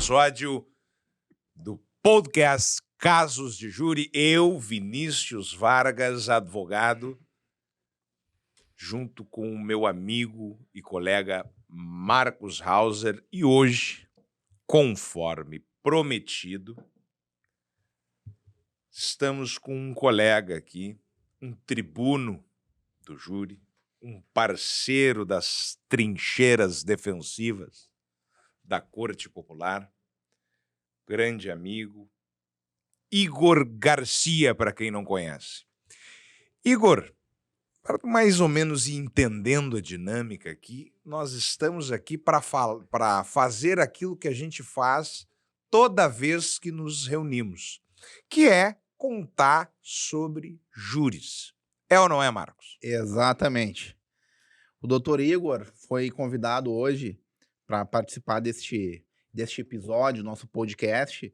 episódio do podcast Casos de Júri. Eu, Vinícius Vargas, advogado, junto com o meu amigo e colega Marcos Hauser. E hoje, conforme prometido, estamos com um colega aqui, um tribuno do júri, um parceiro das trincheiras defensivas da Corte Popular, grande amigo, Igor Garcia, para quem não conhece. Igor, para mais ou menos ir entendendo a dinâmica aqui, nós estamos aqui para fazer aquilo que a gente faz toda vez que nos reunimos, que é contar sobre júris. É ou não é, Marcos? Exatamente. O doutor Igor foi convidado hoje para participar deste episódio, nosso podcast,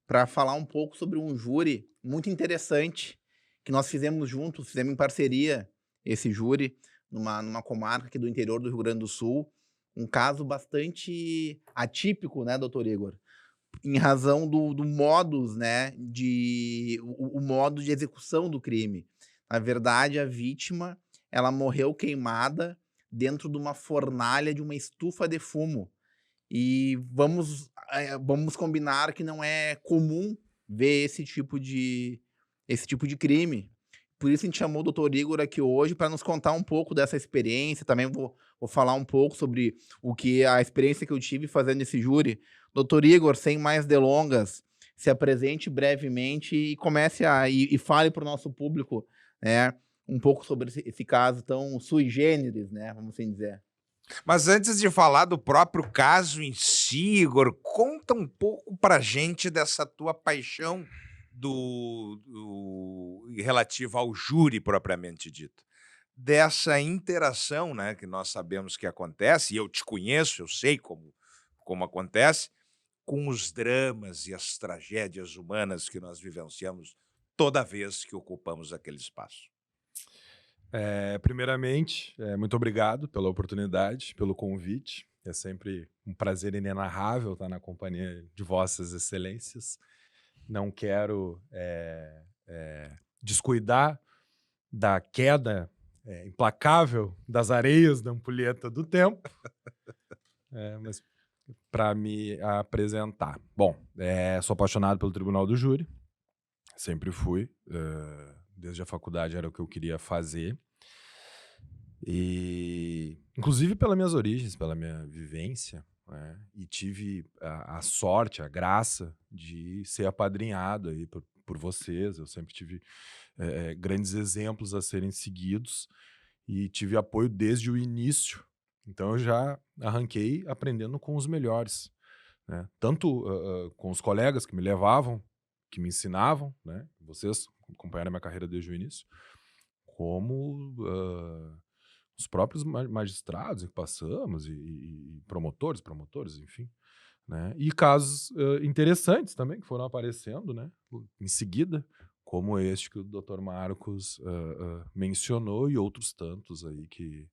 para falar um pouco sobre um júri muito interessante que nós fizemos juntos, fizemos em parceria esse júri numa comarca aqui do interior do Rio Grande do Sul. Um caso bastante atípico, né, doutor Igor? Em razão do modus, né, o modo de execução do crime. Na verdade, a vítima, ela morreu queimada dentro de uma fornalha de uma estufa de fumo. E vamos combinar que não é comum ver esse tipo de crime. Por isso a gente chamou o doutor Igor aqui hoje para nos contar um pouco dessa experiência. Também vou falar um pouco sobre a experiência que eu tive fazendo esse júri. Doutor Igor, sem mais delongas, se apresente brevemente e comece e fale para o nosso público, né, um pouco sobre esse caso tão sui generis, né, vamos assim dizer. Mas antes de falar do próprio caso em si, Igor, conta um pouco pra gente dessa tua paixão relativa ao júri propriamente dito. Dessa interação, né, que nós sabemos que acontece, e eu te conheço, eu sei como acontece, com os dramas e as tragédias humanas que nós vivenciamos toda vez que ocupamos aquele espaço. Primeiramente, muito obrigado pela oportunidade, pelo convite. É sempre um prazer inenarrável estar na companhia de vossas excelências. Não quero descuidar da queda implacável das areias da ampulheta do tempo, mas para me apresentar. Bom, sou apaixonado pelo Tribunal do Júri, sempre fui. Desde a faculdade era o que eu queria fazer. E, inclusive pelas minhas origens, pela minha vivência, né? E tive a sorte, a graça de ser apadrinhado aí por vocês. Eu sempre tive grandes exemplos a serem seguidos e tive apoio desde o início. Então eu já arranquei aprendendo com os melhores, né? Tanto com os colegas que me levavam, que me ensinavam, né? Vocês acompanharam a minha carreira desde o início, como os próprios magistrados que passamos e promotores, enfim, né? E casos interessantes também que foram aparecendo, né, em seguida, como este que o Dr. Marcos mencionou e outros tantos aí que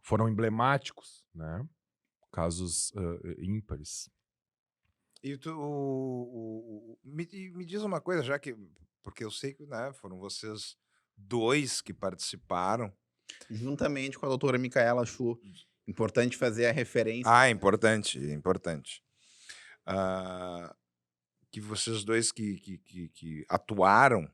foram emblemáticos, né? Casos ímpares. E me diz uma coisa, já que, porque eu sei que, né, foram vocês dois que participaram. Juntamente com a doutora Micaela Chu. Importante fazer a referência. Ah, importante. Que vocês dois que atuaram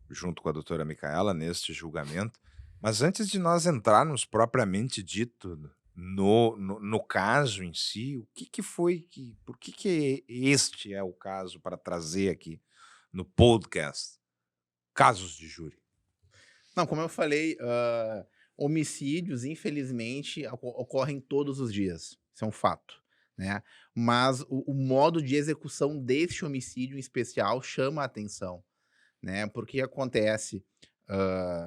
junto com a doutora Micaela neste julgamento. Mas antes de nós entrarmos propriamente dito no caso em si, o que foi por que este é o caso para trazer aqui no podcast Casos de Júri? Não, como eu falei, homicídios, infelizmente, ocorrem todos os dias. Isso é um fato, né? Mas o modo de execução deste homicídio em especial chama a atenção, né? Porque acontece,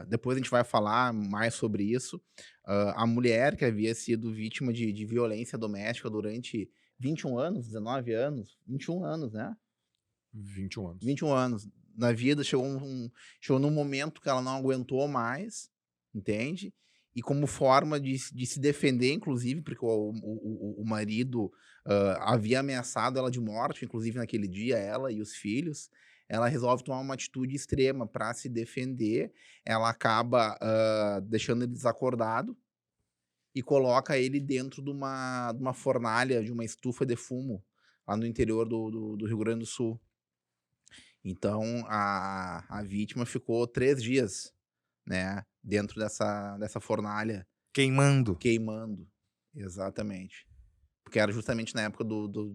depois a gente vai falar mais sobre isso, a mulher que havia sido vítima de violência doméstica durante 21 anos, 19 anos, 21 anos, né? 21 anos. 21 anos. Na vida, chegou num momento que ela não aguentou mais, entende? E como forma de se defender, inclusive, porque o marido havia ameaçado ela de morte, inclusive naquele dia, ela e os filhos. Ela resolve tomar uma atitude extrema para se defender. Ela acaba deixando ele desacordado e coloca ele dentro de uma fornalha, de uma estufa de fumo, lá no interior do Rio Grande do Sul. Então, a vítima ficou 3 dias, né, dentro dessa fornalha, Queimando. queimando. Exatamente. Porque era justamente na época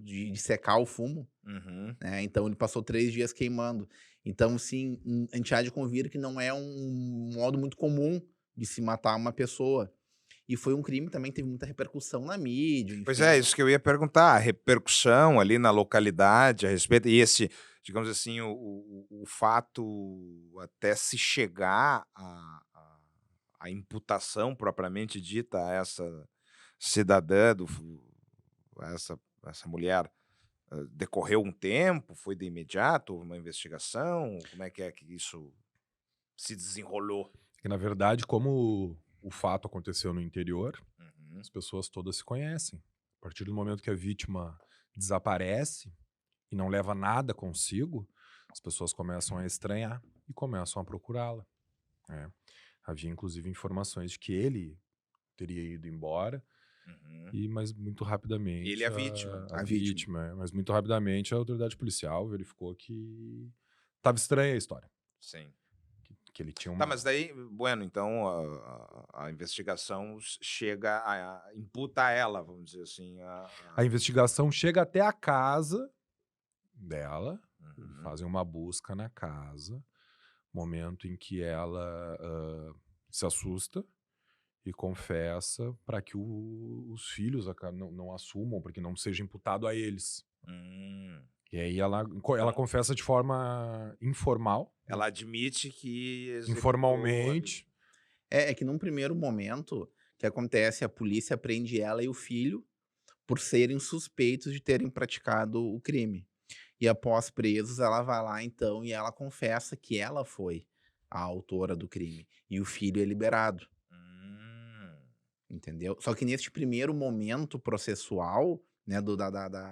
de secar o fumo, Uhum. né, então ele passou 3 dias queimando. Então, sim, a gente há de convir que não é um modo muito comum de se matar uma pessoa. E foi um crime também que teve muita repercussão na mídia, Pois é, enfim. isso que eu ia perguntar, a repercussão ali na localidade a respeito, e esse, digamos assim, o fato até se chegar à imputação propriamente dita a essa cidadã, essa mulher, decorreu um tempo, foi de imediato, uma investigação, como é que isso se desenrolou? Que, na verdade, como o fato aconteceu no interior, Uhum. as pessoas todas se conhecem. A partir do momento que a vítima desaparece e não leva nada consigo, as pessoas começam a estranhar e começam a procurá-la, né. Havia, inclusive, informações de que ele teria ido embora, Uhum. mas muito Ele rapidamente é a vítima. a A vítima. vítima, mas muito rapidamente a autoridade policial verificou que estava estranha a história, Sim. que ele tinha Tá, uma. mas daí, bueno, então a investigação chega imputa a ela, vamos dizer assim, A investigação chega até a casa dela, Uhum. fazem uma busca na casa, momento em que ela se assusta e confessa para que os filhos não assumam, para que não seja imputado a eles. Hum. E aí ela Então, confessa de forma informal, ela admite que executou ali. informalmente. É que num primeiro momento, o que acontece, a polícia prende ela e o filho por serem suspeitos de terem praticado o crime. E após presos, ela vai lá então e ela confessa que ela foi a autora do crime. E o filho é liberado, Hum. entendeu? Só que neste primeiro momento processual, né,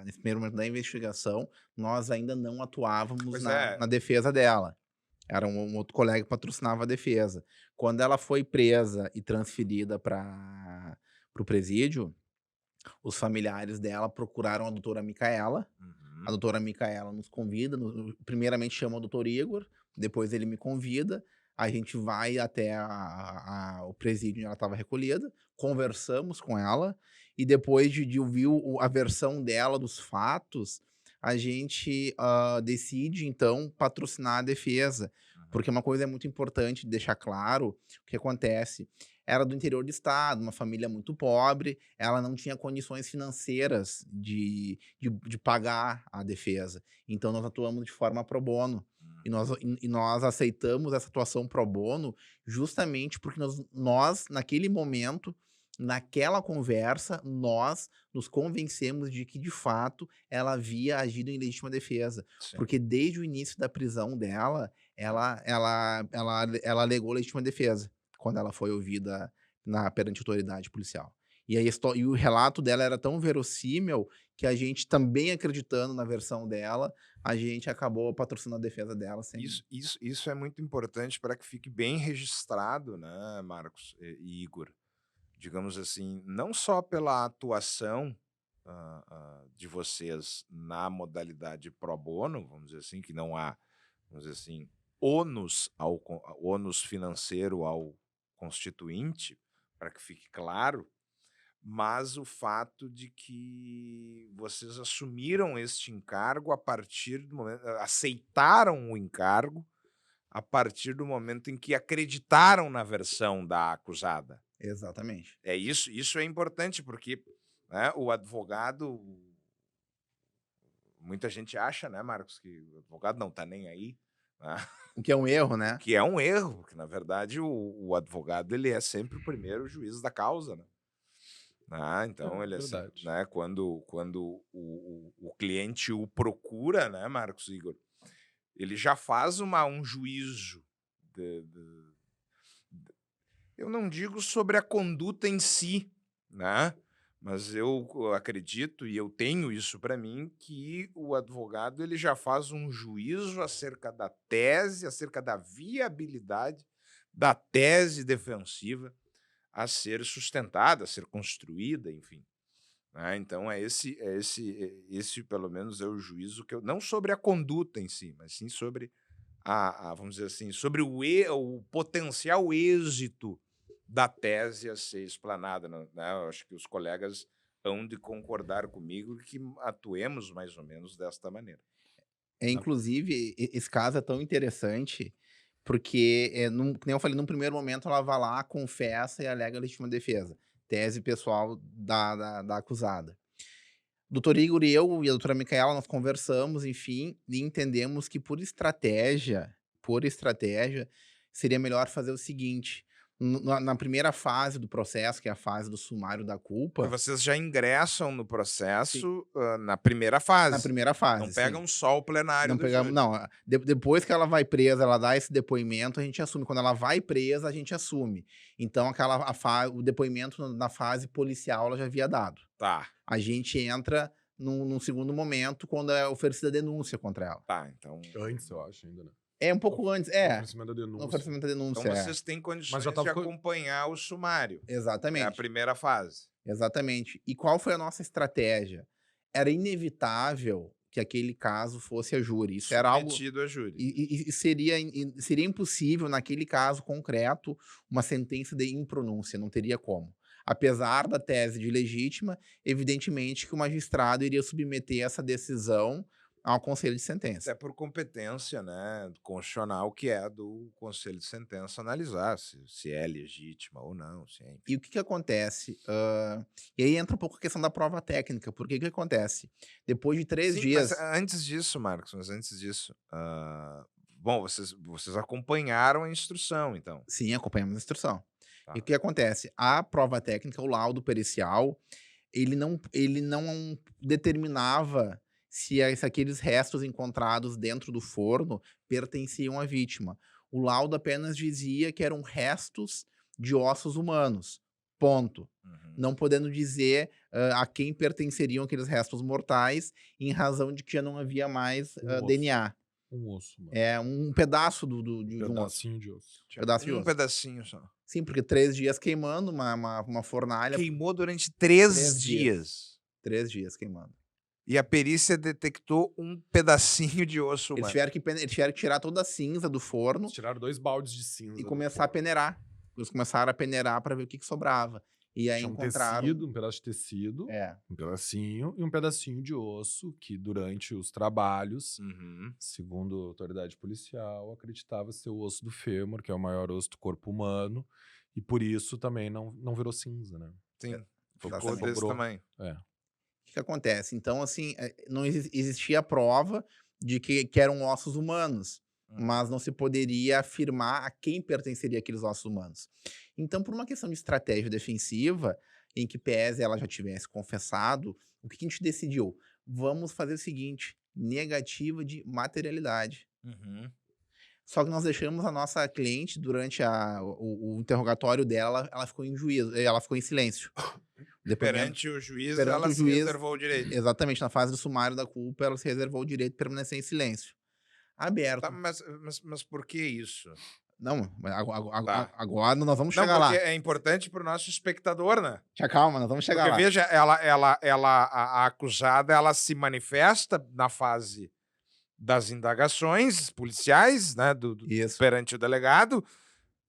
nesse primeiro momento da investigação, nós ainda não atuávamos Pois na, é. na defesa dela. Era um outro colega que patrocinava a defesa. Quando ela foi presa e transferida para o presídio, os familiares dela procuraram a doutora Micaela. A Uhum. doutora Micaela nos convida, primeiramente chama o doutor Igor, depois ele me convida, a gente vai até o presídio onde ela estava recolhida, conversamos com ela, e depois de ouvir a versão dela dos fatos, a gente decide, então, patrocinar a defesa. Uhum. Porque uma coisa é muito importante deixar claro, o que acontece, era do interior do estado, uma família muito pobre, ela não tinha condições financeiras de pagar a defesa. Então nós atuamos de forma pro bono. E nós aceitamos essa atuação pro bono justamente porque nós, naquele momento, naquela conversa, nós nos convencemos de que, de fato, ela havia agido em legítima defesa. Sim. Porque desde o início da prisão dela, ela alegou legítima defesa quando ela foi ouvida perante a autoridade policial. E e o relato dela era tão verossímil que a gente, também acreditando na versão dela, a gente acabou patrocinando a defesa dela sem. Isso é muito importante para que fique bem registrado, né, Marcos e Igor? Digamos assim, não só pela atuação de vocês na modalidade pro bono, vamos dizer assim, que não há, vamos dizer assim, ônus financeiro ao constituinte, para que fique claro, mas o fato de que vocês assumiram este encargo a partir do momento, aceitaram o encargo a partir do momento em que acreditaram na versão da acusada. Exatamente. É isso é importante porque, né, o advogado, muita gente acha, né, Marcos, que o advogado não está nem aí, né? O que é um erro, né? Que é um erro, porque na verdade o advogado ele é sempre o primeiro juiz da causa, né? Então ele assim, Verdade. né, quando o cliente o procura, né, Marcos Igor, ele já faz um juízo eu não digo sobre a conduta em si, né? Mas eu acredito, e eu tenho isso para mim, que o advogado ele já faz um juízo acerca da tese, acerca da viabilidade da tese defensiva a ser sustentada, a ser construída, enfim. Né? Então esse pelo menos é o juízo que eu, não sobre a conduta em si, mas sim sobre vamos dizer assim, sobre o potencial êxito da tese a ser explanada, né? Eu acho que os colegas hão de concordar comigo que atuemos mais ou menos desta maneira. Inclusive, esse caso é tão interessante porque, que nem eu falei, num primeiro momento ela vai lá, confessa e alega legítima defesa. Tese pessoal da acusada. O doutor Igor e eu e a doutora Micaela, nós conversamos, enfim, e entendemos que por estratégia, seria melhor fazer o seguinte: na primeira fase do processo, que é a fase do sumário da E culpa, vocês já ingressam no sim, processo na primeira na fase. primeira Não fase, sim. pegam só o plenário Não do pegamos, júri. não. Depois que ela vai presa, ela dá esse depoimento, a gente assume. Quando ela vai presa, a gente assume. Então, o depoimento na fase policial ela já havia dado. Tá, A gente entra num segundo momento, quando é oferecida a denúncia contra ela. tá. Então Antes, eu acho, ainda, né? É um pouco antes, No oferecimento da no denúncia. oferecimento da denúncia. Então vocês têm condições já tava de acompanhar o sumário. É a Exatamente, primeira fase. exatamente. E qual foi a nossa estratégia? Era inevitável que aquele caso fosse a júri. Isso era algo. Submetido a júri. E seria impossível, naquele caso concreto, uma sentença de impronúncia, não teria como. Apesar da tese de legítima, evidentemente que o magistrado iria submeter essa decisão ao conselho de sentença. Até por competência, né, constitucional, que é do Conselho de Sentença analisar se é legítima ou não. Se é, E o que acontece? E aí entra um pouco a questão da prova técnica, porque o que acontece? Depois de 3 Sim, dias... mas antes disso, Marcos, bom, vocês acompanharam a instrução, então. Sim, acompanhamos a instrução. Tá. E o que acontece? A prova técnica, o laudo pericial, ele não determinava se aqueles restos encontrados dentro do forno pertenciam à vítima. O laudo apenas dizia que eram restos de ossos humanos. Ponto. Uhum. Não podendo dizer a quem pertenceriam aqueles restos mortais, em razão de que já não havia mais osso. DNA. Um osso, mano. É um pedaço de um osso. Pedacinho de osso. Pedaço de Um osso. pedacinho só. Sim, porque 3 dias queimando uma fornalha. Queimou durante 3 3 dias. 3 dias queimando. E a perícia detectou um pedacinho de osso Eles humano. tiveram que tirar toda a cinza do forno Eles tiraram 2 baldes de cinza. e do começar a forno. peneirar. Eles começaram a peneirar para ver o que sobrava. E aí Tinha encontraram... um pedaço de tecido, É, um pedacinho, e um pedacinho de osso, que durante os trabalhos, Uhum. segundo a autoridade policial, acreditava ser o osso do fêmur, que é o maior osso do corpo humano, e por isso também não virou cinza, né? Sim, ficou exatamente. desse Sobrou. tamanho. É. o que acontece? Então, assim, não existia prova de que eram ossos humanos, mas não se poderia afirmar a quem pertenceria aqueles ossos humanos. Então, por uma questão de estratégia defensiva, em que pese ela já tivesse confessado, o que a gente decidiu? Vamos fazer o seguinte: negativa de materialidade. Uhum. Só que nós deixamos a nossa cliente, durante o interrogatório dela, ela ficou em juízo, ela ficou em silêncio. Depoimento- Perante o juiz, perante ela o se juiz, reservou o direito. Exatamente, na fase do sumário da culpa, ela se reservou o direito de permanecer em silêncio. Aberto. Tá, mas por que isso? Não, mas Tá. agora nós vamos Não, chegar porque lá. é importante para o nosso espectador, né? Já calma, nós vamos chegar Porque lá. veja, a acusada, ela se manifesta na fase das indagações policiais, né, Isso, perante o delegado,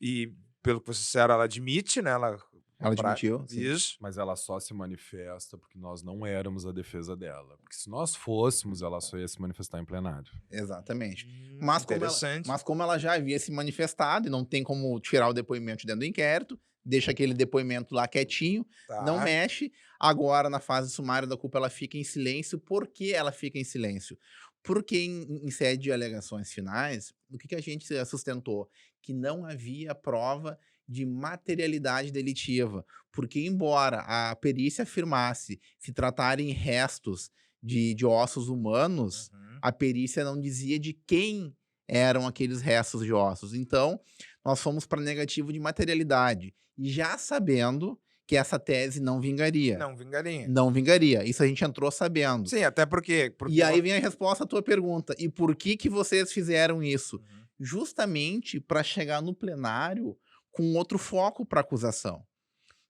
e pelo que vocês disseram, ela admite, né? ela admitiu. Sim. Isso. Mas ela só se manifesta porque nós não éramos a defesa dela. Porque se nós fôssemos, ela só ia se manifestar em plenário. Exatamente. Mas como ela já havia se manifestado e não tem como tirar o depoimento de dentro do inquérito, deixa aquele depoimento lá quietinho, Tá. não mexe. Agora, na fase sumária da culpa, ela fica em silêncio. Por que ela fica em silêncio? Porque em sede de alegações finais, o que a gente sustentou? Que não havia prova de materialidade delitiva. Porque, embora a perícia afirmasse se tratarem restos de ossos humanos, Uhum. a perícia não dizia de quem eram aqueles restos de ossos. Então, nós fomos para negativo de materialidade. E já sabendo que essa tese não vingaria. Não vingaria. Não vingaria. Isso a gente entrou sabendo. Sim, até porque E aí vem a resposta à tua pergunta. E por que vocês fizeram isso? Uhum. Justamente para chegar no plenário com outro foco para acusação.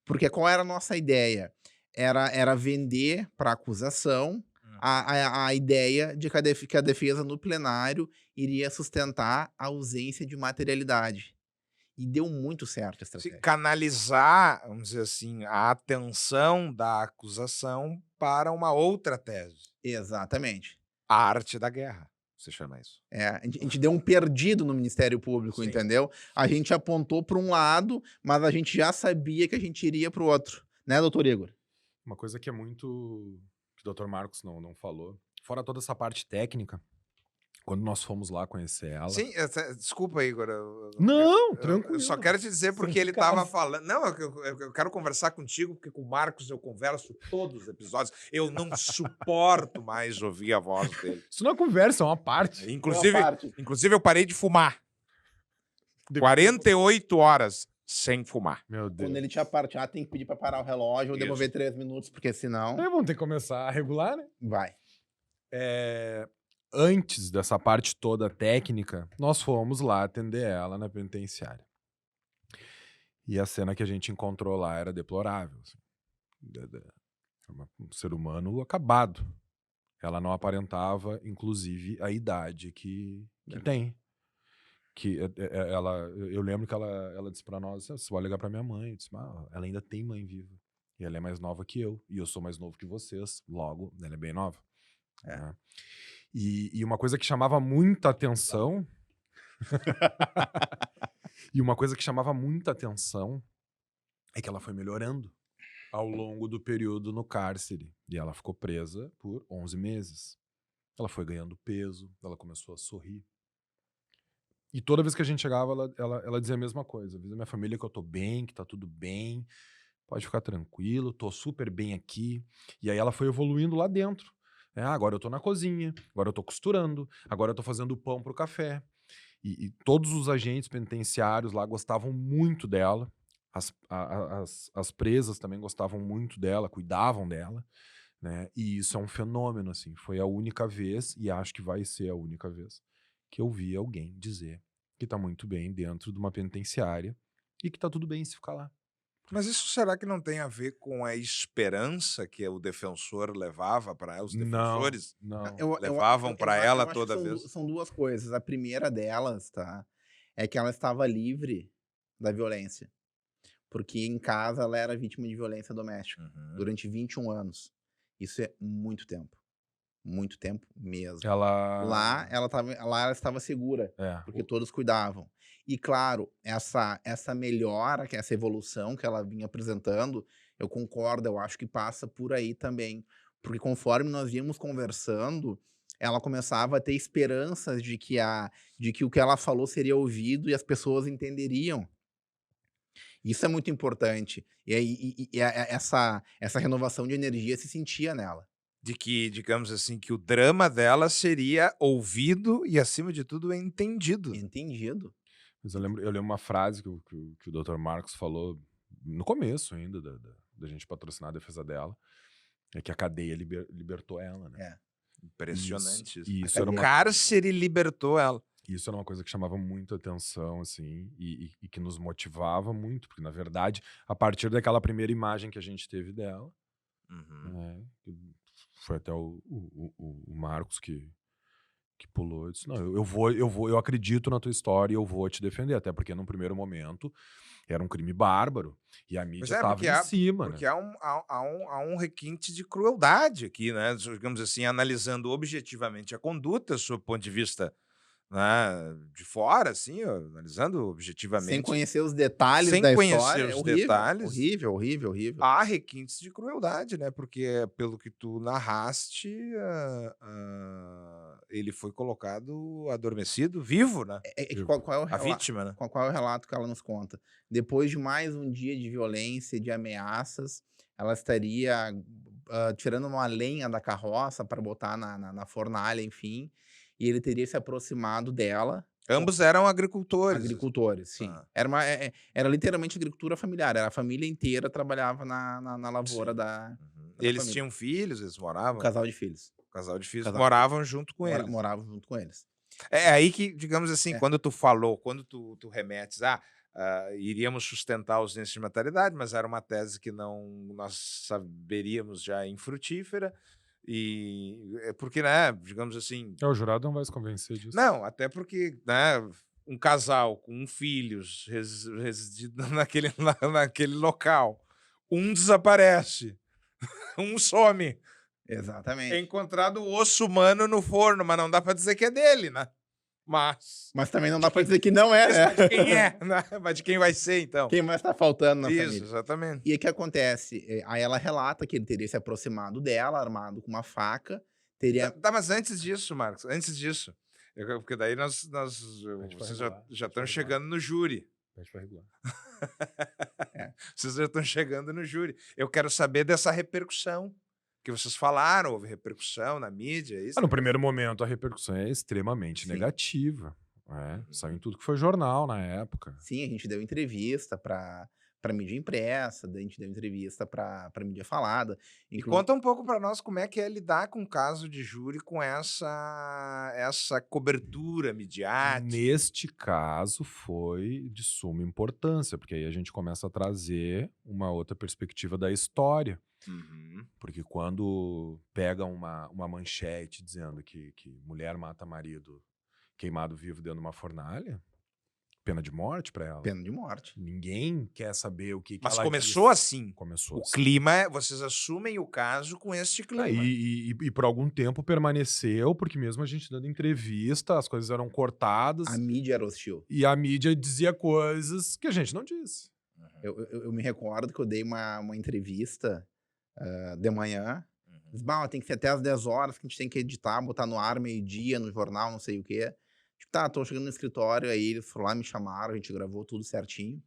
Porque qual era a nossa ideia? Era vender para a acusação a ideia de que a defesa no plenário iria sustentar a ausência de materialidade. E deu muito certo a se estratégia. canalizar, vamos dizer assim, a atenção da acusação para uma outra tese. Exatamente. A arte da guerra, você chama isso. A gente deu um perdido no Ministério Público, Sim. entendeu? A gente apontou para um lado, mas a gente já sabia que a gente iria para o outro. Né, doutor Igor? Uma coisa que é muito... que o Dr. Marcos não falou. Fora toda essa parte técnica, quando nós fomos lá conhecer ela... Sim, desculpa, Igor. Não, Eu tranquilo. só quero te dizer porque ele caso. estava falando. Não, eu quero conversar contigo, porque com o Marcos eu converso todos os episódios. Eu não suporto mais ouvir a voz dele. Isso não é conversa, é uma parte. Inclusive, eu parei de fumar. 48 horas sem fumar. Meu Deus. Quando ele tinha parte, tem que pedir para parar o relógio ou Isso. devolver 3 minutos, porque senão... Vamos ter que começar a regular, né? Vai. Antes dessa parte toda técnica, nós fomos lá atender ela na penitenciária. E a cena que a gente encontrou lá era deplorável. Assim. Um ser humano acabado. Ela não aparentava, inclusive, a idade que tem. Eu lembro que ela disse pra nós, você vai ligar pra minha mãe. Eu disse, ela ainda tem mãe viva. E ela é mais nova que eu. E eu sou mais novo que vocês. Logo, ela é bem nova. Né? E uma coisa que chamava muita atenção... E uma coisa que chamava muita atenção é que ela foi melhorando ao longo do período no cárcere. E ela ficou presa por 11 meses. Ela foi ganhando peso, ela começou a sorrir. E toda vez que a gente chegava, ela dizia a mesma coisa. Avisa minha família que eu tô bem, que tá tudo bem, pode ficar tranquilo, tô super bem aqui. E aí ela foi evoluindo lá dentro. Agora eu tô na cozinha, agora eu tô costurando, agora eu tô fazendo pão pro café. E todos os agentes penitenciários lá gostavam muito dela. As presas também gostavam muito dela, cuidavam dela. Né? E isso é um fenômeno, assim. Foi a única vez, e acho que vai ser a única vez, que eu vi alguém dizer que tá muito bem dentro de uma penitenciária e que tá tudo bem se ficar lá. Mas isso será que não tem a ver com a esperança que o defensor levava para os defensores? Não. Levavam para ela eu acho toda que vez? São duas coisas. A primeira delas, tá? É que ela estava livre da violência. Porque em casa ela era vítima de violência doméstica durante 21 anos. Isso é muito tempo. Muito tempo mesmo. Lá ela estava segura, porque todos cuidavam. E claro, essa melhora, essa evolução que ela vinha apresentando, eu concordo, eu acho que passa por aí também. Porque conforme nós íamos conversando, ela começava a ter esperanças de que o que ela falou seria ouvido e as pessoas entenderiam. Isso é muito importante. E essa renovação de energia se sentia nela. De que, digamos assim, que o drama dela seria ouvido e, acima de tudo, entendido. Entendido. Mas eu lembro uma frase que o Dr. Marcos falou no começo ainda da gente patrocinar a defesa dela, é que a cadeia libertou ela, né? Impressionante isso. Isso era o cárcere libertou ela. Isso era uma coisa que chamava muito atenção, assim, e que nos motivava muito, porque, na verdade, a partir daquela primeira imagem que a gente teve dela, né, foi até o Marcos que pulou e disse, não, eu acredito na tua história e eu vou te defender, até porque num primeiro momento era um crime bárbaro e a mídia estava em cima. Porque há um requinte de crueldade aqui, né? Digamos assim, analisando objetivamente a conduta, sob o ponto de vista, né, de fora, assim, analisando objetivamente. Sem conhecer os detalhes da história. Sem conhecer os detalhes. Horrível. Há requintes de crueldade, né? Porque, pelo que tu narraste, ele foi colocado adormecido, vivo, né? Qual é o relato, a vítima, né? Qual é o relato que ela nos conta? Depois de mais um dia de violência e de ameaças, ela estaria tirando uma lenha da carroça para botar na fornalha, enfim. E ele teria se aproximado dela Ambos eram agricultores. Agricultores, sim. Ah. Era literalmente agricultura familiar. Era a família inteira trabalhava na lavoura da Eles família. tinham filhos, eles Um moravam. casal de filhos. Casal de filhos Casal. moravam junto com eles. Moravam junto com eles. É aí que, digamos assim, É. quando tu remetes, iríamos sustentar a ausência de maternidade, mas era uma tese que nós saberíamos já infrutífera, e porque, né, digamos assim, O jurado não vai se convencer disso. não, até porque, né, um casal com filhos residindo naquele local, um desaparece, um some. É Exatamente. encontrado o osso humano no forno, mas não dá pra dizer que é dele, né? Mas Mas também não dá pra dizer que não é, né? de quem é, né? Mas de quem vai ser, então. Quem mais tá faltando na Isso, família? exatamente. E aí o que acontece? Aí ela relata que ele teria se aproximado dela, armado com uma faca, teria... Tá, mas antes disso, Marcos, porque daí Pede pra vocês regular, já pede pra estão chegando no júri. Pede pra regular. Vocês já estão chegando no júri. Eu quero saber dessa repercussão que vocês falaram, houve repercussão na mídia, é isso? No primeiro momento, a repercussão é extremamente Sim. negativa. Saiu em tudo que foi jornal na época. Sim, a gente deu entrevista pra mídia impressa, a gente deu entrevista pra mídia falada. E conta um pouco para nós como é que é lidar com o caso de júri com essa cobertura midiática. Neste caso, foi de suma importância, porque aí a gente começa a trazer uma outra perspectiva da história. Uhum. Porque quando pega uma manchete dizendo que mulher mata marido queimado vivo dentro de uma fornalha, pena de morte pra ela. Pena de morte. Ninguém quer saber o que Mas ela começou disse. assim. Começou O assim. clima, vocês assumem o caso com este clima. E por algum tempo permaneceu, porque mesmo a gente dando entrevista, as coisas eram cortadas. A mídia era hostil. E a mídia dizia coisas que a gente não disse. Eu me recordo que eu dei uma entrevista de manhã. Disse, tem que ser até às 10 horas, que a gente tem que editar, botar no ar, meio-dia, no jornal, não sei o quê. Tipo, tá, tô chegando no escritório, aí eles foram lá, me chamaram, a gente gravou tudo certinho,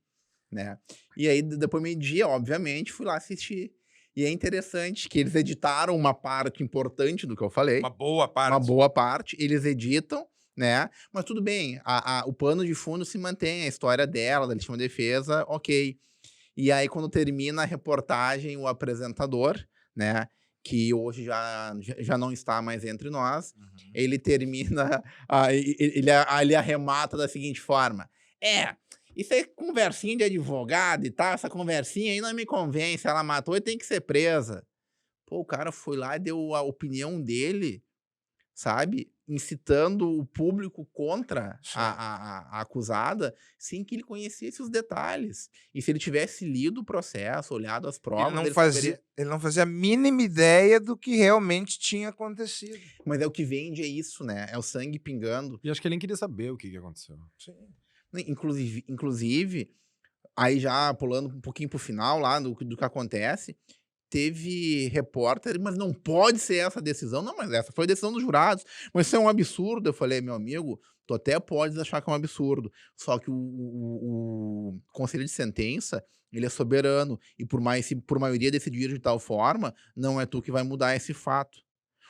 né? E aí, depois meio-dia, obviamente, fui lá assistir. E é interessante que eles editaram uma parte importante do que eu falei. Uma boa parte. Uma boa parte, eles editam, né? Mas tudo bem, o pano de fundo se mantém, a história dela, da legítima defesa, ok. E aí, quando termina a reportagem, o apresentador, né, que hoje já não está mais entre nós, ele termina, ele arremata da seguinte forma: isso é conversinha de advogado e tal, essa conversinha aí não me convence, ela matou e tem que ser presa. Pô, o cara foi lá e deu a opinião dele, sabe? Incitando o público contra a acusada, sem que ele conhecesse os detalhes. E se ele tivesse lido o processo, olhado as provas... Ele não fazia a mínima ideia do que realmente tinha acontecido. Mas é o que vende, é isso, né? É o sangue pingando. E acho que ele nem queria saber o que aconteceu. Sim. Inclusive, aí já pulando um pouquinho pro final lá do que acontece... Teve repórter, mas não pode ser essa decisão. Não, mas essa foi a decisão dos jurados. Mas isso é um absurdo. Eu falei, meu amigo, tu até pode achar que é um absurdo. Só que o conselho de sentença, ele é soberano. E se por maioria decidir de tal forma, não é tu que vai mudar esse fato.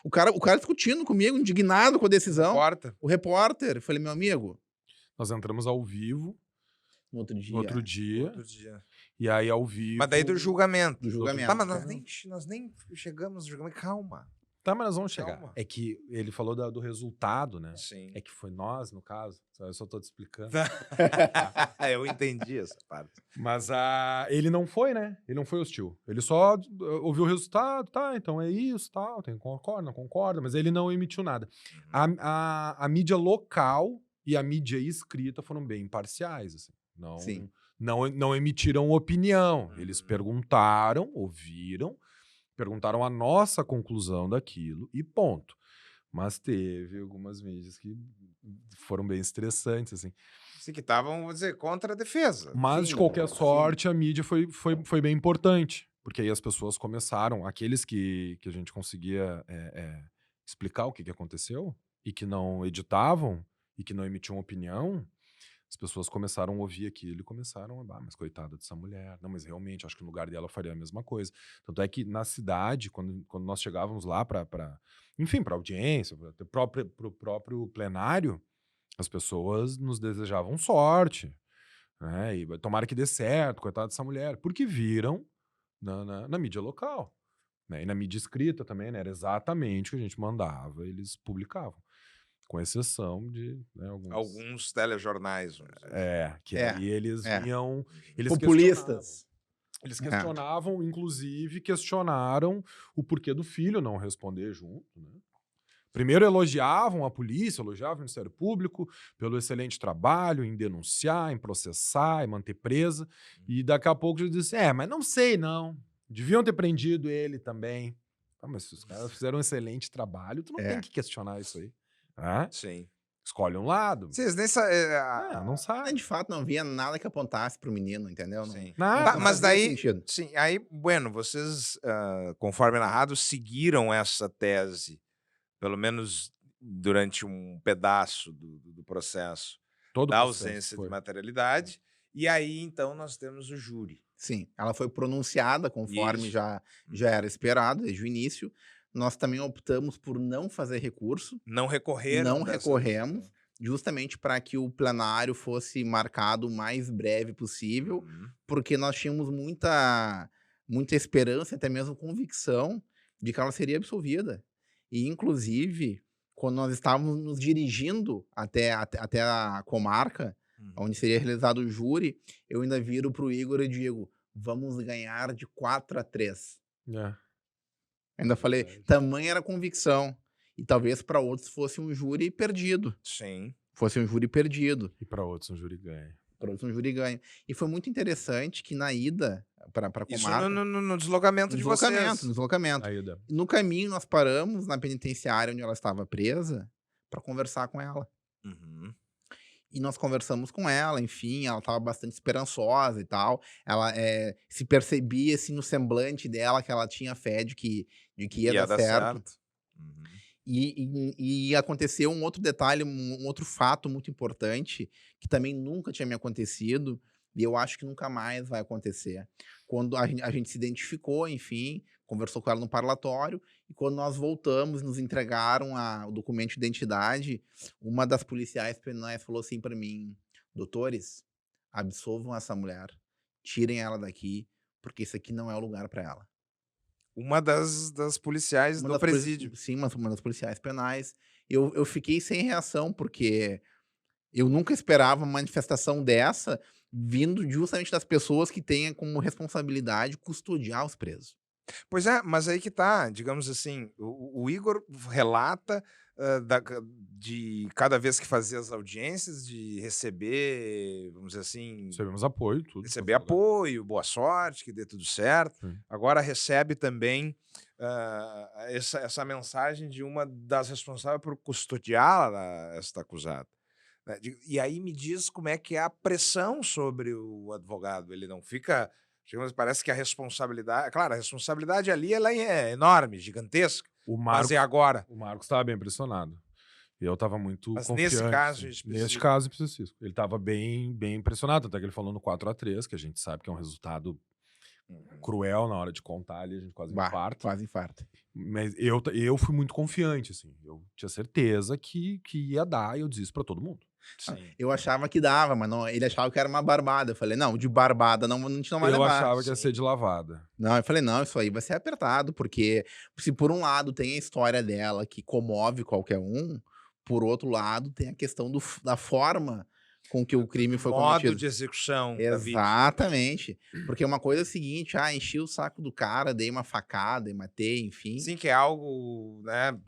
O cara discutindo comigo, indignado com a decisão. O repórter. Eu falei, meu amigo... Nós entramos ao vivo. No outro dia. E aí, ao vivo... Mas daí do julgamento. Tá, mas nós nem chegamos no julgamento. Calma. Tá, mas nós vamos chegar. Calma. É que ele falou do resultado, né? Sim. É que foi nós, no caso. Eu só tô te explicando. Eu entendi essa parte. Mas ele não foi, né? Ele não foi hostil. Ele só ouviu o resultado, tá, então é isso, tal, concorda, não concorda, mas ele não emitiu nada. A mídia local e a mídia escrita foram bem imparciais, assim. Não emitiram opinião. Eles perguntaram, ouviram, perguntaram a nossa conclusão daquilo e ponto. Mas teve algumas mídias que foram bem estressantes, assim. Sim, que estavam, vou dizer, contra a defesa. Mas, de qualquer sorte, a mídia foi bem importante. Porque aí as pessoas começaram, aqueles que a gente conseguia explicar o que aconteceu e que não editavam e que não emitiam opinião, as pessoas começaram a ouvir aquilo e começaram a... mas coitada dessa mulher. Não, mas realmente, acho que no lugar dela eu faria a mesma coisa. Tanto é que na cidade, quando nós chegávamos lá enfim, para audiência, pro próprio plenário, As pessoas nos desejavam sorte, né? E tomara que dê certo, coitada dessa mulher, porque viram na mídia local, né? E na mídia escrita também, né? Era exatamente o que a gente mandava, eles publicavam. Com exceção de, né, Alguns telejornais. Vamos dizer. que É, aí eles é. vinham, eles Populistas. Eles É. questionavam, inclusive, questionaram o porquê do filho não responder junto, né? Primeiro elogiavam a polícia, elogiavam o Ministério Público pelo excelente trabalho em denunciar, em processar, em manter presa. E daqui a pouco já disse, mas não sei não, deviam ter prendido ele também. Mas se os caras fizeram um excelente trabalho, tu não tem que questionar isso aí. Sim. Escolhe um lado. Vocês nem Não sabe. De fato, não havia nada que apontasse pro menino, entendeu? Sim. Nada. Não Mas fazia daí, sentido. sim, aí, bueno, vocês, conforme narrado, seguiram essa tese, pelo menos durante um pedaço do processo, Todo da processo ausência foi. de materialidade, e aí, então, nós temos o júri. Sim, ela foi pronunciada conforme Isso. já era esperado desde o início. Nós também optamos por não fazer recurso, Não recorreram não dessa recorremos, decisão. justamente para que o plenário fosse marcado o mais breve possível, Uhum. porque nós tínhamos muita esperança, até mesmo convicção, de que ela seria absolvida. E, inclusive, quando nós estávamos nos dirigindo até a comarca, onde seria realizado o júri, eu ainda viro para o Igor e digo, vamos ganhar de 4-3. Ainda falei, tamanha era a convicção. E talvez para outros fosse um júri perdido. Sim. Fosse um júri perdido. E para outros um júri ganho. Para outros um júri ganho. E foi muito interessante que na ida para a comarca... Isso no deslocamento de vocês. No deslocamento. A ida. No caminho, nós paramos na penitenciária onde ela estava presa para conversar com ela. Uhum. E nós conversamos com ela, enfim, ela estava bastante esperançosa e tal. Ela se percebia, assim, no semblante dela que ela tinha fé de que ia dar certo. Uhum. E aconteceu um outro detalhe, um outro fato muito importante, que também nunca tinha me acontecido, e eu acho que nunca mais vai acontecer. Quando a gente se identificou, enfim, conversou com ela no parlatório, e quando nós voltamos, nos entregaram o documento de identidade, uma das policiais penais falou assim para mim, doutores, absolvam essa mulher, tirem ela daqui, porque isso aqui não é o lugar para ela. Uma das policiais do presídio. Sim, uma das policiais penais. Eu fiquei sem reação, porque eu nunca esperava uma manifestação dessa vindo justamente das pessoas que têm como responsabilidade custodiar os presos. Pois é, mas aí que tá, digamos assim, o Igor relata de cada vez que fazia as audiências, de receber, vamos dizer assim, Recebemos apoio, tudo. receber apoio, boa sorte, que dê tudo certo. Sim. Agora recebe também essa mensagem de uma das responsáveis por custodiar esta acusada. Né? E aí me diz como é que é a pressão sobre o advogado. Ele não fica... Parece que a responsabilidade... Claro, a responsabilidade ali ela é enorme, gigantesca. Mas é agora. O Marcos estava bem impressionado. E eu estava muito Mas confiante. nesse caso específico... Neste caso específico. Ele estava bem impressionado. Até que ele falou no 4-3, que a gente sabe que é um resultado cruel na hora de contar ali. A gente quase infarta. Quase infarta. Mas eu fui muito confiante, assim. Eu tinha certeza que ia dar, e eu disse isso pra todo mundo. Sim. Eu achava que dava, mas não, ele achava que era uma barbada. Eu falei, não, de barbada não, a gente não vai levar. Eu achava que ia ser de lavada. Não, eu falei, não, isso aí vai ser apertado, porque se por um lado tem a história dela que comove qualquer um, por outro lado tem a questão da forma com que o crime foi cometido. Modo de execução. Exatamente. Porque uma coisa é o seguinte, enchi o saco do cara, dei uma facada e matei, enfim. Sim, que é algo, né...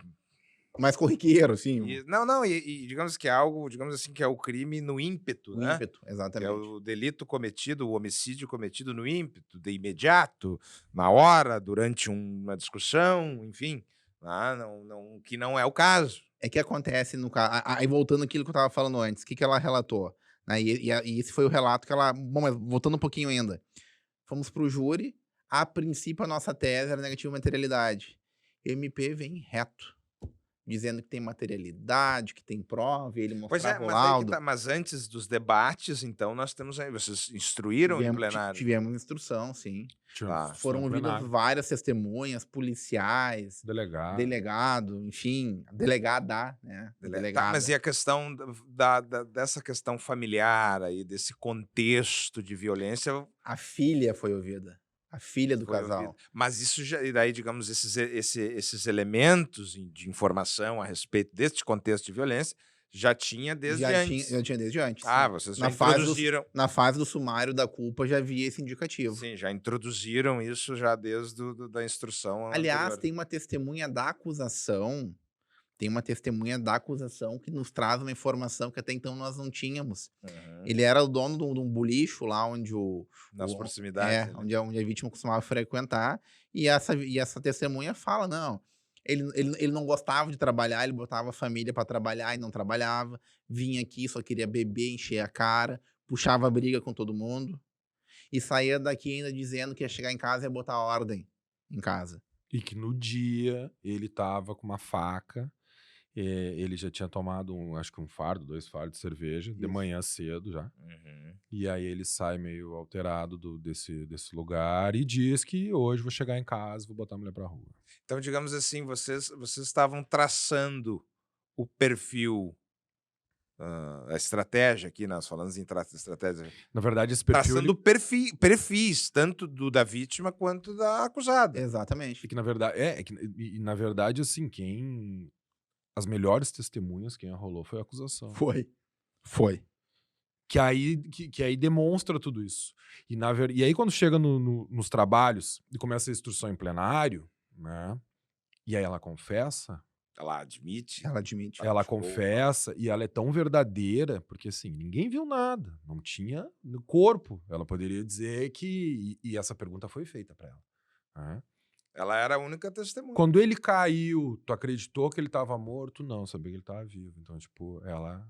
mais corriqueiro, assim. E digamos que é algo, digamos assim, que é o crime no ímpeto, né? O ímpeto, exatamente. Que é o delito cometido, o homicídio cometido no ímpeto, de imediato, na hora, durante uma discussão, enfim, que não é o caso. É que acontece no caso. Aí voltando àquilo que eu estava falando antes, o que ela relatou? Né? E esse foi o relato que ela. Bom, mas voltando um pouquinho ainda. Fomos para o júri. A princípio, a nossa tese era negativa materialidade. MP vem reto. dizendo que tem materialidade, que tem prova, e ele Pois é, mostrava o mas, aí que laudo. tá, mas antes dos debates, então, nós temos aí. Vocês instruíram em plenário? Tivemos instrução, sim. Tá. Foram ouvidas plenário, várias testemunhas, policiais, delegado. delegado, enfim, delegada, né? Tá, Delegada. mas e a questão dessa questão familiar aí, desse contexto de violência A filha foi ouvida. A filha do foi casal. ouvida? Mas isso já, e daí, digamos, esses elementos de informação a respeito deste contexto de violência já tinha desde antes. Já tinha desde antes. Ah, sim. vocês já Na fase, introduziram. na fase do sumário da culpa já havia esse indicativo. Sim, já introduziram isso já desde da instrução Aliás, anterior. tem uma testemunha da acusação. Tem uma testemunha da acusação que nos traz uma informação que até então nós não tínhamos. Uhum. Ele era o dono de um bolicho lá onde Nas proximidades. ali. onde a vítima costumava frequentar. E essa testemunha fala, não, ele não gostava de trabalhar, ele botava a família para trabalhar e não trabalhava. Vinha aqui, só queria beber, encher a cara, puxava briga com todo mundo. E saía daqui ainda dizendo que ia chegar em casa e ia botar ordem em casa. E que no dia ele tava com uma faca, ele já tinha tomado acho que 2 fardos de cerveja, de Isso. manhã cedo já. Uhum. E aí ele sai meio alterado desse lugar e diz que hoje vou chegar em casa, vou botar a mulher pra rua. Então, digamos assim, vocês estavam traçando o perfil, a estratégia aqui, nós falamos em estratégia, Na verdade, esse perfil traçando perfis, tanto da vítima quanto da acusada. Exatamente. que na verdade na verdade assim, as melhores testemunhas quem arrolou foi a acusação. Foi. Que aí demonstra tudo isso. E aí quando chega nos trabalhos e começa a instrução em plenário, né? E aí ela confessa, Ela admite. Ela admite. ela show. confessa e ela é tão verdadeira, porque assim, ninguém viu nada, não tinha no corpo. Ela poderia dizer que e essa pergunta foi feita para ela, né? Ela era a única testemunha. Quando ele caiu, tu acreditou que ele estava morto? Não, sabia que ele estava vivo. Então, tipo, ela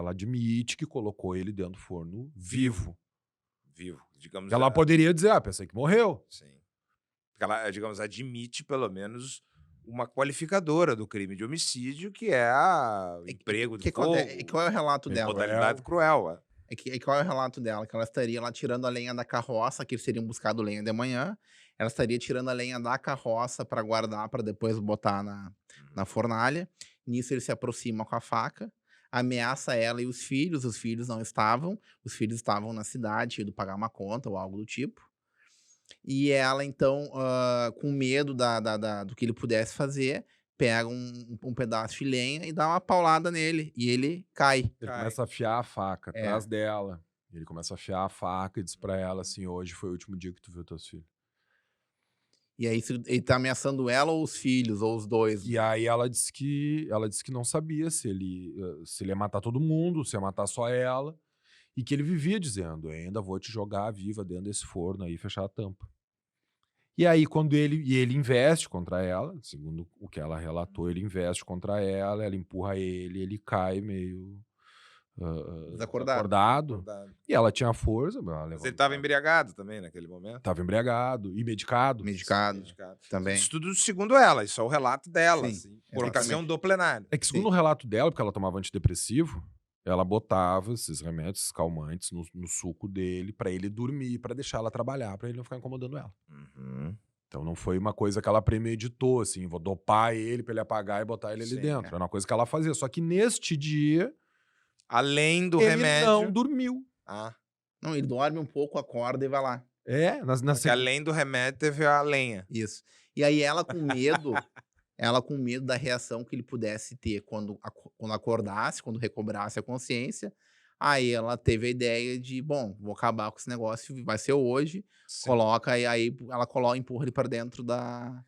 admite que colocou ele dentro do forno vivo. Vivo, digamos. Ela poderia dizer, pensei que morreu. Sim. Porque ela, digamos, admite pelo menos uma qualificadora do crime de homicídio, que é o emprego de fogo, Qual é o relato dela? modalidade cruel. Qual é o relato dela? Que ela estaria lá tirando a lenha da carroça, que eles teriam buscado lenha de manhã. Ela estaria tirando a lenha da carroça para guardar, para depois botar na fornalha. Nisso ele se aproxima com a faca, ameaça ela e os filhos não estavam. Os filhos estavam na cidade, indo pagar uma conta ou algo do tipo. E ela, então, com medo do que ele pudesse fazer, pega um pedaço de lenha e dá uma paulada nele. E ele cai. Ele Cai. começa a afiar a faca É. atrás dela. Ele começa a afiar a faca e diz pra ela assim, hoje foi o último dia que tu viu teus filhos. E aí ele tá ameaçando ela ou os filhos, ou os dois. E aí ela disse que não sabia se ele ia matar todo mundo, se ia matar só ela. E que ele vivia dizendo, ainda vou te jogar viva dentro desse forno aí e fechar a tampa. E aí, quando ele investe contra ela, segundo o que ela relatou, ele investe contra ela empurra ele cai meio desacordado. E ela tinha força. Mas ele estava embriagado também naquele momento. Estava embriagado e medicado. Medicado também. Isso tudo segundo ela, isso é o relato dela, Sim, assim, por ocasião exatamente. do plenário. É que segundo o relato dela, porque ela tomava antidepressivo, ela botava esses remédios esses calmantes no suco dele pra ele dormir, pra deixar ela trabalhar, pra ele não ficar incomodando ela. Uhum. Então não foi uma coisa que ela premeditou, assim, vou dopar ele pra ele apagar e botar ele ali Sim, dentro. Era uma coisa que ela fazia. Só que neste dia, Além do ele remédio. não dormiu. Ah, Não, ele dorme um pouco, acorda e vai lá. porque além do remédio teve a lenha. Isso. E aí ela com medo, da reação que ele pudesse ter quando acordasse, quando recobrasse a consciência, aí ela teve a ideia de, bom, vou acabar com esse negócio, vai ser hoje, coloca, e aí ela empurra ele para dentro da...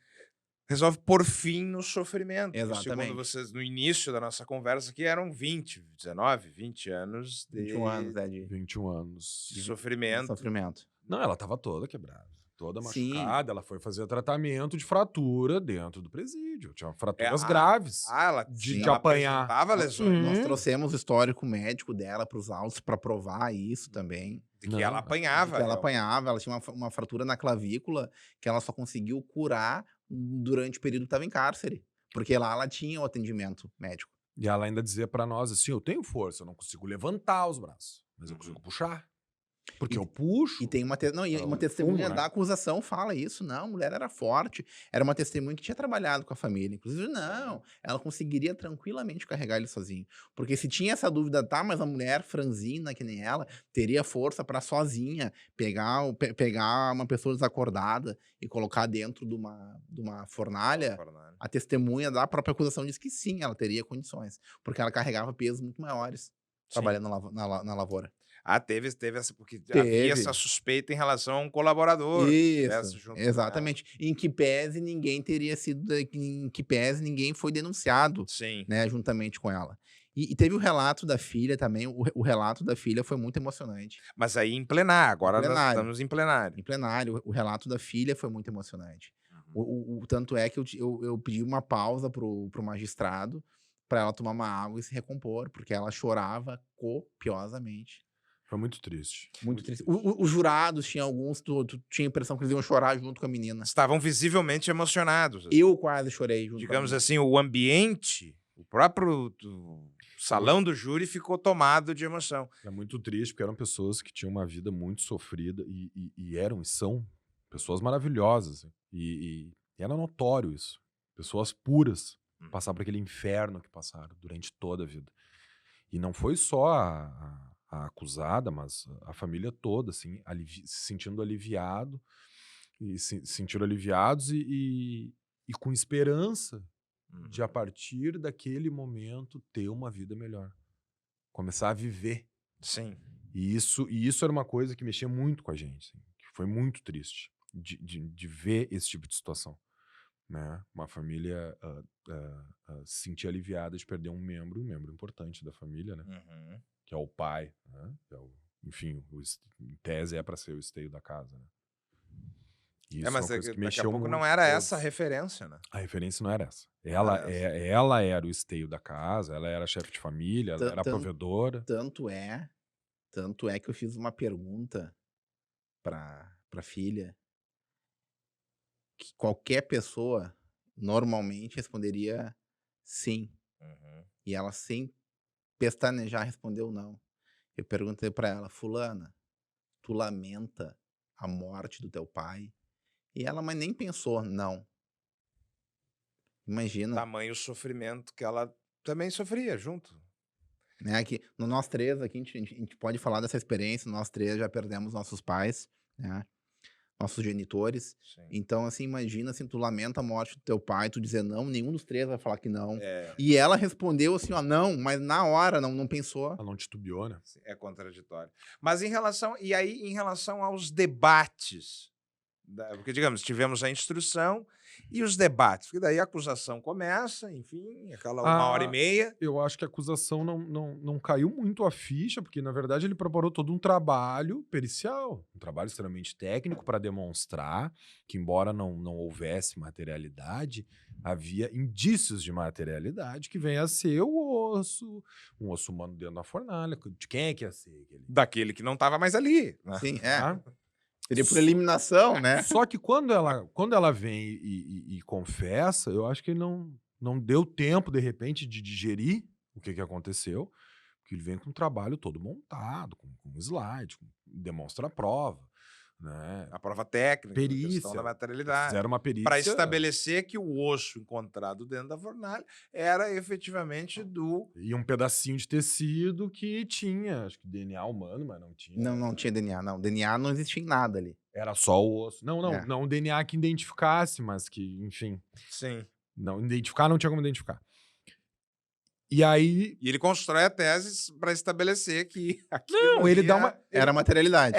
Resolve pôr fim no sofrimento. Exatamente. Segundo vocês, no início da nossa conversa aqui, eram 20 anos de 21 anos, de 21 anos. sofrimento. sofrimento. Não, ela tava toda quebrada. Toda Sim. machucada. Ela foi fazer tratamento de fratura dentro do presídio. Tinha fraturas É, graves. Ela De ela apanhar. apresentava lesões. Nós trouxemos o histórico médico dela para os autos para provar isso também. De que Não, ela apanhava. Que ela apanhava, ela tinha uma fratura na clavícula que ela só conseguiu curar durante o período que estava em cárcere. Porque lá ela tinha o atendimento médico. E ela ainda dizia pra nós assim, eu tenho força, eu não consigo levantar os braços, mas eu consigo puxar. Porque eu puxo. E tem uma, uma testemunha da acusação fala isso. Não, a mulher era forte. Era uma testemunha que tinha trabalhado com a família. Inclusive, não, ela conseguiria tranquilamente carregar ele sozinho. Porque se tinha essa dúvida, tá, mas a mulher franzina, que nem ela, teria força para sozinha pegar uma pessoa desacordada e colocar dentro de uma fornalha. A testemunha da própria acusação diz que sim, ela teria condições. Porque ela carregava pesos muito maiores trabalhando na lavoura. Teve essa, porque havia essa suspeita em relação a um colaborador. Isso, junto exatamente. Em que pese ninguém teria sido, em que pese ninguém foi denunciado, né, juntamente com ela. E teve o relato da filha também, o relato da filha foi muito emocionante. Mas aí em plenário, agora nós estamos em plenário. Em plenário, o relato da filha foi muito emocionante. Tanto é que eu pedi uma pausa pro magistrado para ela tomar uma água e se recompor, porque ela chorava copiosamente. Foi muito triste. Muito triste. Os jurados, tinha alguns, tu tinha a impressão que eles iam chorar junto com a menina. Estavam visivelmente emocionados. Eu quase chorei junto Digamos com a assim, o ambiente, o próprio salão do júri ficou tomado de emoção. É muito triste, porque eram pessoas que tinham uma vida muito sofrida e eram e são pessoas maravilhosas. E era notório isso. Pessoas puras passar por aquele inferno que passaram durante toda a vida. E não foi só a acusada, mas a família toda, assim, se sentindo aliviado, e se sentiram aliviados e com esperança de, a partir daquele momento, ter uma vida melhor. Começar a viver. Sim. E isso era uma coisa que mexia muito com a gente, assim, que foi muito triste de ver esse tipo de situação. Né? Uma família se sentir aliviada de perder um membro importante da família, né? Que é o pai, né? Que é enfim, em tese é para ser o esteio da casa, né? Isso mas é uma coisa que daqui a pouco muito não era essa a referência, né? A referência não era essa. Ela era o esteio da casa, ela era chefe de família, ela era provedora. Tanto é que eu fiz uma pergunta pra filha que qualquer pessoa normalmente responderia sim. E ela, sem pestanejar, respondeu não. Eu perguntei pra ela, fulana, tu lamenta a morte do teu pai? E ela, mas nem pensou, não. Imagina. Tamanho sofrimento que ela também sofria junto. Né, que nós três aqui, a gente pode falar dessa experiência, nós três já perdemos nossos pais, né? Nossos genitores. Sim. Então, assim, imagina assim, tu lamenta a morte do teu pai, tu dizer não, nenhum dos três vai falar que não. E ela respondeu assim, ó, não, mas na hora não pensou. Ela não titubeou, né? É contraditório. Mas em relação aos debates, porque, digamos, tivemos a instrução e os debates, porque daí a acusação começa, enfim, aquela 1h30. Eu acho que a acusação não caiu muito a ficha, porque, na verdade, ele preparou todo um trabalho pericial, um trabalho extremamente técnico para demonstrar que, embora não houvesse materialidade, havia indícios de materialidade que vem a ser o osso, um osso humano dentro da fornalha. De quem é que ia ser? Daquele que não estava mais ali. Né? Sim, seria por eliminação, né? Só que quando ela vem e confessa, eu acho que ele não deu tempo, de repente, de digerir o que aconteceu, porque ele vem com um trabalho todo montado, com slide, demonstra a prova. Né? A prova técnica, perícia, a questão da materialidade. Fizeram uma perícia para estabelecer que o osso encontrado dentro da fornalha era efetivamente E um pedacinho de tecido que tinha, acho que DNA humano, mas não tinha. Não tinha DNA, não. DNA não existia em nada ali. Era só o osso. Não DNA que identificasse, mas que, enfim. Sim. Não tinha como identificar. E aí... E ele constrói a tese para estabelecer que ele dá uma... Era materialidade.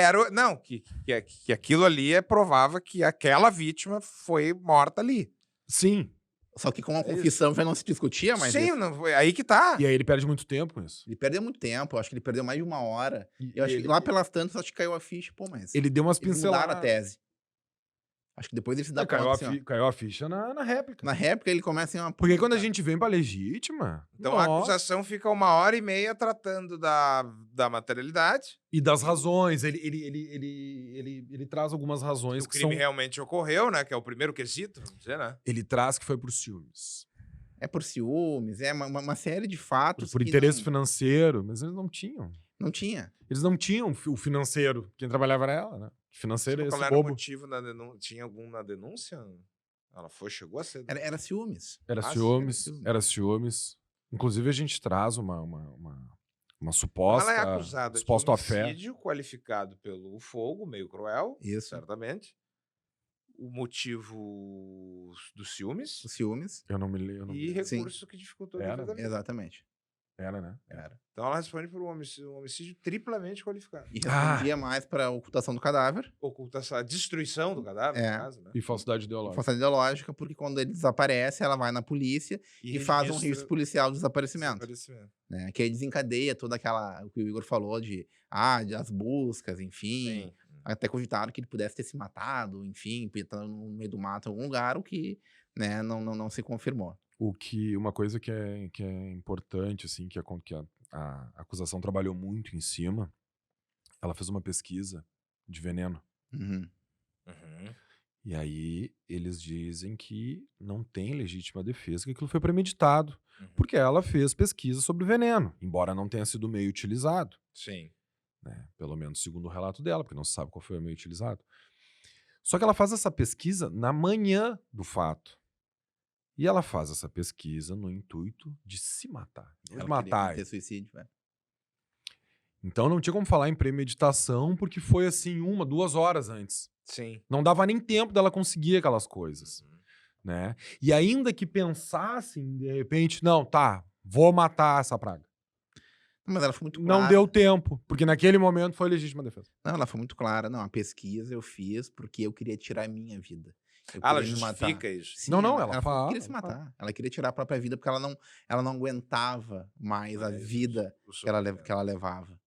Que aquilo ali provava que aquela vítima foi morta ali. Sim. Só que com a confissão já não se discutia mais. Sim, aí que tá. E aí ele perde muito tempo com isso. Ele perdeu muito tempo, acho que ele perdeu mais de 1 hora. Eu acho que lá pelas tantas, acho que caiu a ficha, mas... Ele deu umas pinceladas. Mudaram a tese. Acho que depois ele se dá conta, caiu a ficha na réplica. Na réplica ele começa em Porque quando a gente vem pra legítima... Então a acusação fica 1h30 tratando da materialidade. E das razões. Ele traz algumas razões que o crime realmente ocorreu, né? Que é o primeiro quesito, vamos dizer, né? Ele traz que foi por ciúmes. É por ciúmes, é uma série de fatos Por que interesse não, financeiro, mas eles não tinham. não tinha. Eles não tinham o financeiro. Quem trabalhava era ela, né? Financeiro é Qual esse era o bobo. motivo da denúncia? Tinha algum na denúncia? Ela chegou a ser. Era ciúmes. Era Ah, sim, ciúmes, ciúmes. era ciúmes. Inclusive, a gente traz uma Então suposta, ela é acusada de suposta fé. homicídio qualificado pelo fogo, meio cruel, Isso. certamente. O motivo dos ciúmes Os ciúmes. Eu não me lembro. e Sim. recurso que dificultou a Era, defesa da vítima. Exatamente. Era, né? Era. Então ela responde por um homicídio triplamente qualificado. E respondia mais para ocultação do cadáver, Ocultação, a destruição do cadáver, É. no caso, né? E falsidade ideológica. falsidade ideológica, porque quando ele desaparece, ela vai na polícia e faz um registro policial de desaparecimento. Né? Que aí desencadeia toda aquela, o que o Igor falou as buscas, enfim. Sim. Até cogitaram que ele pudesse ter se matado, enfim, estar no meio do mato em algum lugar, o que, né, não se confirmou. Uma coisa que é importante, assim, que a acusação trabalhou muito em cima, ela fez uma pesquisa de veneno. Uhum. Uhum. E aí eles dizem que não tem legítima defesa, que aquilo foi premeditado. Uhum. Porque ela fez pesquisa sobre veneno, embora não tenha sido o meio utilizado. Sim. Né? Pelo menos segundo o relato dela, porque não se sabe qual foi o meio utilizado. Só que ela faz essa pesquisa na manhã do fato. E ela faz essa pesquisa no intuito de se matar. Não de Ela matar. queria ter suicídio, velho. Então não tinha como falar em premeditação, porque foi assim 1, 2 horas antes. Sim. Não dava nem tempo dela conseguir aquelas coisas. Uhum. Né? E ainda que pensassem, de repente, não, tá, vou matar essa praga. Mas ela foi muito clara. Não deu tempo, porque naquele momento foi legítima defesa. Não, ela foi muito clara. Não, a pesquisa eu fiz porque eu queria tirar a minha vida. Eu Ela queria me matar. justifica isso. Sim, Não, ela fala, queria se ela fala. matar. Ela queria tirar a própria vida porque ela não aguentava mais a vida que ela levava.